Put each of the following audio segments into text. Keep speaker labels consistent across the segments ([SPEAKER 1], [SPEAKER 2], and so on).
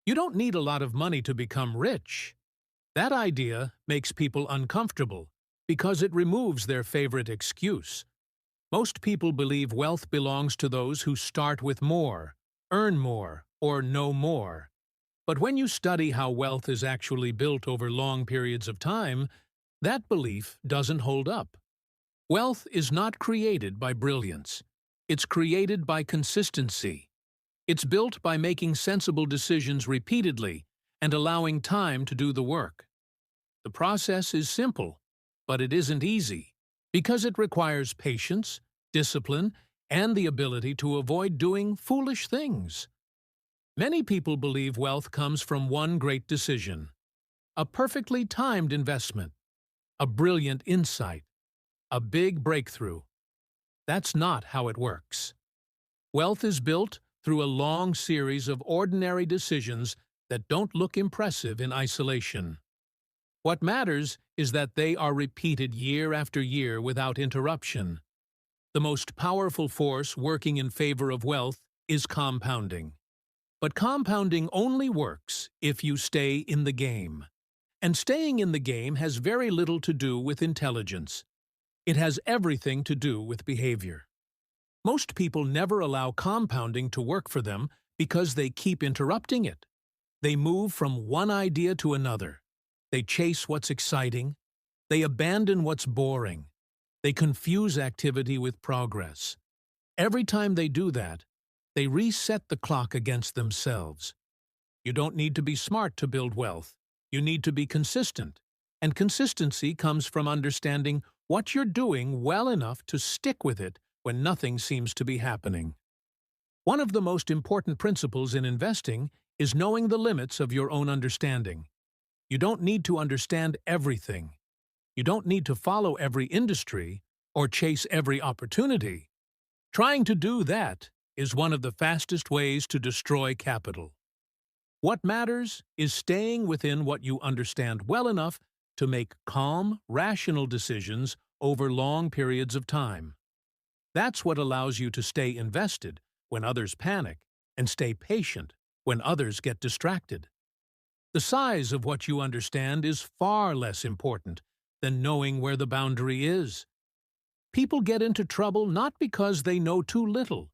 [SPEAKER 1] You don't need a lot of money to become rich. That idea makes people uncomfortable because it removes their favorite excuse. Most people believe wealth belongs to those who start with more, earn more, or know more. But when you study how wealth is actually built over long periods of time, that belief doesn't hold up. Wealth is not created by brilliance. It's created by consistency. It's built by making sensible decisions repeatedly and allowing time to do the work. The process is simple, but it isn't easy, because it requires patience, discipline, and the ability to avoid doing foolish things. Many people believe wealth comes from one great decision, a perfectly timed investment, a brilliant insight, a big breakthrough. That's not how it works. Wealth is built through a long series of ordinary decisions that don't look impressive in isolation. What matters is that they are repeated year after year without interruption. The most powerful force working in favor of wealth is compounding. But compounding only works if you stay in the game. And staying in the game has very little to do with intelligence. It has everything to do with behavior. Most people never allow compounding to work for them because they keep interrupting it. They move from one idea to another. They chase what's exciting. They abandon what's boring. They confuse activity with progress. Every time they do that, they reset the clock against themselves. You don't need to be smart to build wealth. You need to be consistent. And consistency comes from understanding what you're doing well enough to stick with it when nothing seems to be happening. One of the most important principles in investing is knowing the limits of your own understanding. You don't need to understand everything. You don't need to follow every industry or chase every opportunity. Trying to do that is one of the fastest ways to destroy capital. What matters is staying within what you understand well enough to make calm, rational decisions over long periods of time. That's what allows you to stay invested when others panic and stay patient when others get distracted. The size of what you understand is far less important than knowing where the boundary is. People get into trouble not because they know too little,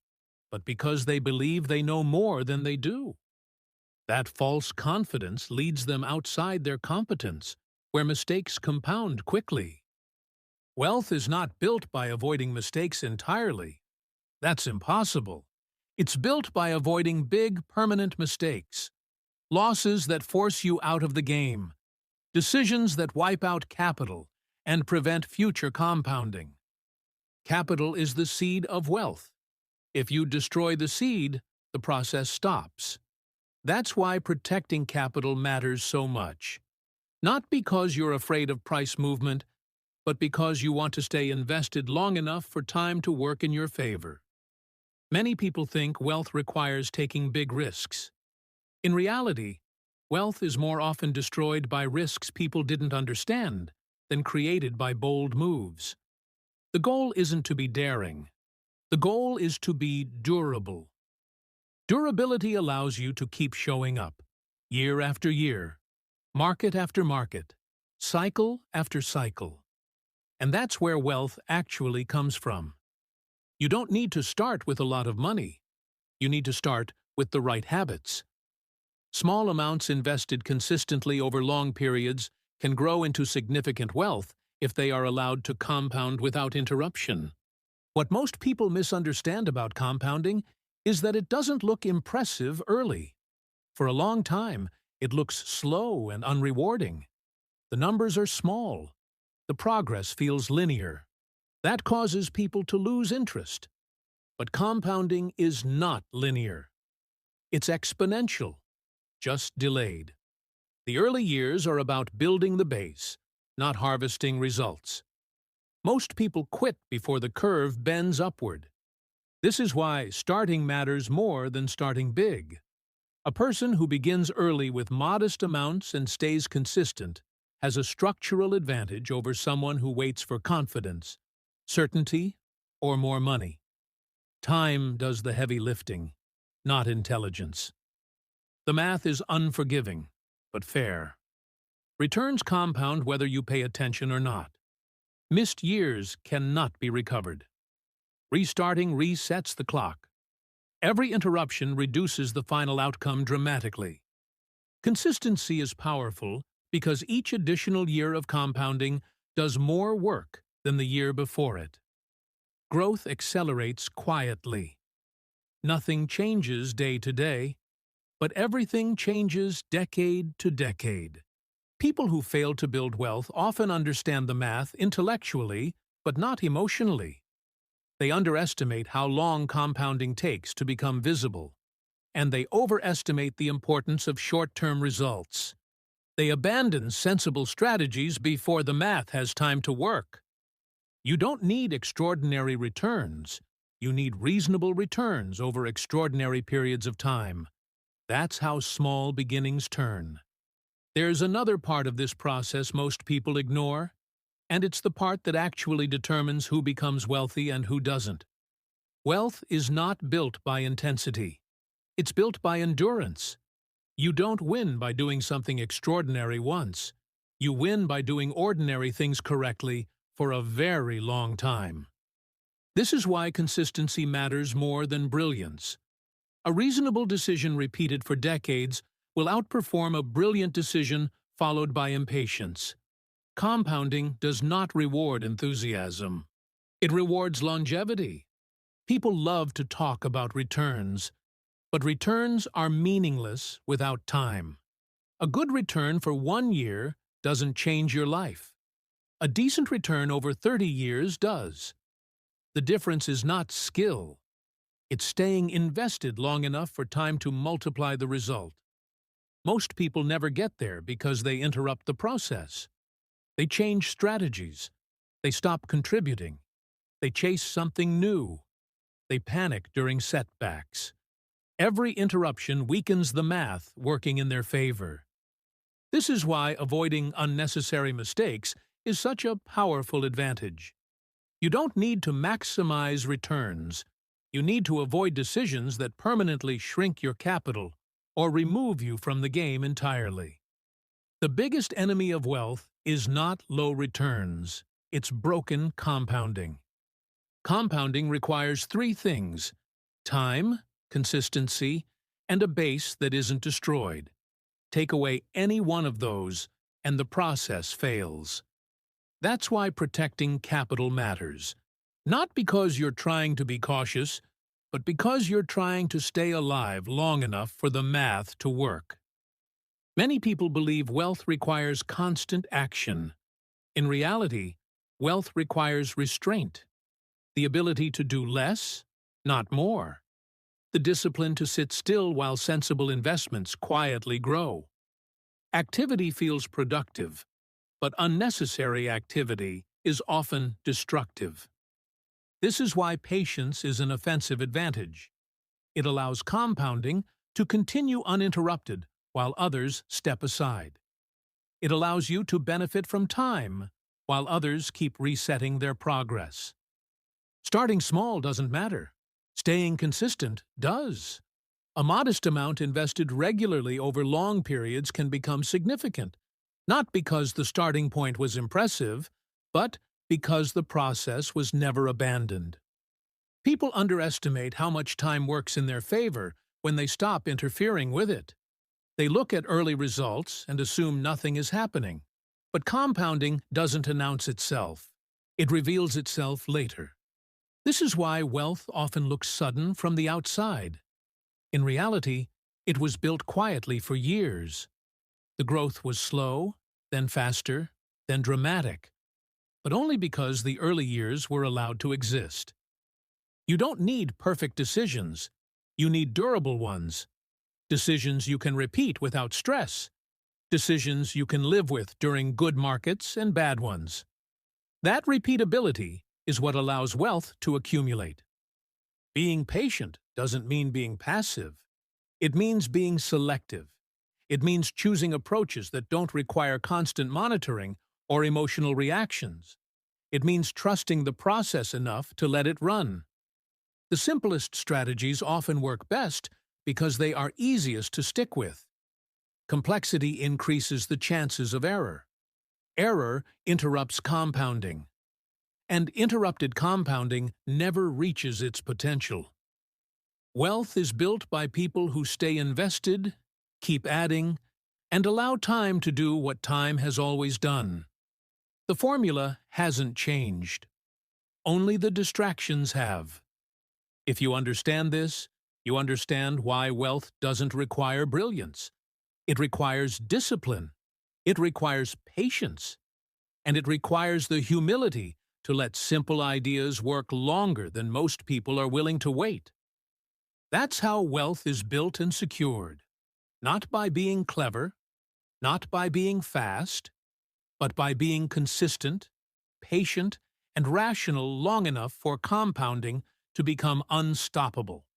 [SPEAKER 1] but because they believe they know more than they do. That false confidence leads them outside their competence, where mistakes compound quickly. Wealth is not built by avoiding mistakes entirely. That's impossible. It's built by avoiding big, permanent mistakes. Losses that force you out of the game. Decisions that wipe out capital and prevent future compounding. Capital is the seed of wealth. If you destroy the seed, the process stops. That's why protecting capital matters so much. Not because you're afraid of price movement, but because you want to stay invested long enough for time to work in your favor. Many people think wealth requires taking big risks. In reality, wealth is more often destroyed by risks people didn't understand than created by bold moves. The goal isn't to be daring. The goal is to be durable. Durability allows you to keep showing up, year after year, market after market, cycle after cycle. And that's where wealth actually comes from. You don't need to start with a lot of money. You need to start with the right habits. Small amounts invested consistently over long periods can grow into significant wealth if they are allowed to compound without interruption. What most people misunderstand about compounding is that it doesn't look impressive early. For a long time, it looks slow and unrewarding. The numbers are small. The progress feels linear. That causes people to lose interest. But compounding is not linear. It's exponential, just delayed. The early years are about building the base, not harvesting results. Most people quit before the curve bends upward. This is why starting matters more than starting big. A person who begins early with modest amounts and stays consistent has a structural advantage over someone who waits for confidence, certainty, or more money. Time does the heavy lifting, not intelligence. The math is unforgiving, but fair. Returns compound whether you pay attention or not. Missed years cannot be recovered. Restarting resets the clock. Every interruption reduces the final outcome dramatically. Consistency is powerful because each additional year of compounding does more work than the year before it. Growth accelerates quietly. Nothing changes day to day, but everything changes decade to decade. People who fail to build wealth often understand the math intellectually, but not emotionally. They underestimate how long compounding takes to become visible, and they overestimate the importance of short-term results. They abandon sensible strategies before the math has time to work. You don't need extraordinary returns. You need reasonable returns over extraordinary periods of time. That's how small beginnings turn. There's another part of this process most people ignore, and it's the part that actually determines who becomes wealthy and who doesn't. Wealth is not built by intensity. It's built by endurance. You don't win by doing something extraordinary once. You win by doing ordinary things correctly for a very long time. This is why consistency matters more than brilliance. A reasonable decision repeated for decades will outperform a brilliant decision followed by impatience. Compounding does not reward enthusiasm. It rewards longevity. People love to talk about returns, but returns are meaningless without time. A good return for 1 year doesn't change your life. A decent return over 30 years does. The difference is not skill. It's staying invested long enough for time to multiply the result. Most people never get there because they interrupt the process. They change strategies. They stop contributing. They chase something new. They panic during setbacks. Every interruption weakens the math working in their favor. This is why avoiding unnecessary mistakes is such a powerful advantage. You don't need to maximize returns. You need to avoid decisions that permanently shrink your capital or remove you from the game entirely. The biggest enemy of wealth is not low returns. It's broken compounding. Compounding requires 3 things: time, consistency, and a base that isn't destroyed. Take away any one of those, and the process fails. That's why protecting capital matters. Not because you're trying to be cautious, but because you're trying to stay alive long enough for the math to work. Many people believe wealth requires constant action. In reality, wealth requires restraint, the ability to do less, not more, the discipline to sit still while sensible investments quietly grow. Activity feels productive, but unnecessary activity is often destructive. This is why patience is an offensive advantage. It allows compounding to continue uninterrupted while others step aside. It allows you to benefit from time while others keep resetting their progress. Starting small doesn't matter. Staying consistent does. A modest amount invested regularly over long periods can become significant, not because the starting point was impressive, but because the process was never abandoned. People underestimate how much time works in their favor when they stop interfering with it. They look at early results and assume nothing is happening. But compounding doesn't announce itself. It reveals itself later. This is why wealth often looks sudden from the outside. In reality, it was built quietly for years. The growth was slow, then faster, then dramatic, but only because the early years were allowed to exist. You don't need perfect decisions. You need durable ones. Decisions you can repeat without stress. Decisions you can live with during good markets and bad ones. That repeatability is what allows wealth to accumulate. Being patient doesn't mean being passive. It means being selective. It means choosing approaches that don't require constant monitoring or emotional reactions. It means trusting the process enough to let it run. The simplest strategies often work best because they are easiest to stick with. Complexity increases the chances of error. Error interrupts compounding. And interrupted compounding never reaches its potential. Wealth is built by people who stay invested, keep adding, and allow time to do what time has always done. The formula hasn't changed. Only the distractions have. If you understand this, you understand why wealth doesn't require brilliance. It requires discipline. It requires patience. And it requires the humility to let simple ideas work longer than most people are willing to wait. That's how wealth is built and secured. Not by being clever, not by being fast, but by being consistent, patient, and rational long enough for compounding to become unstoppable.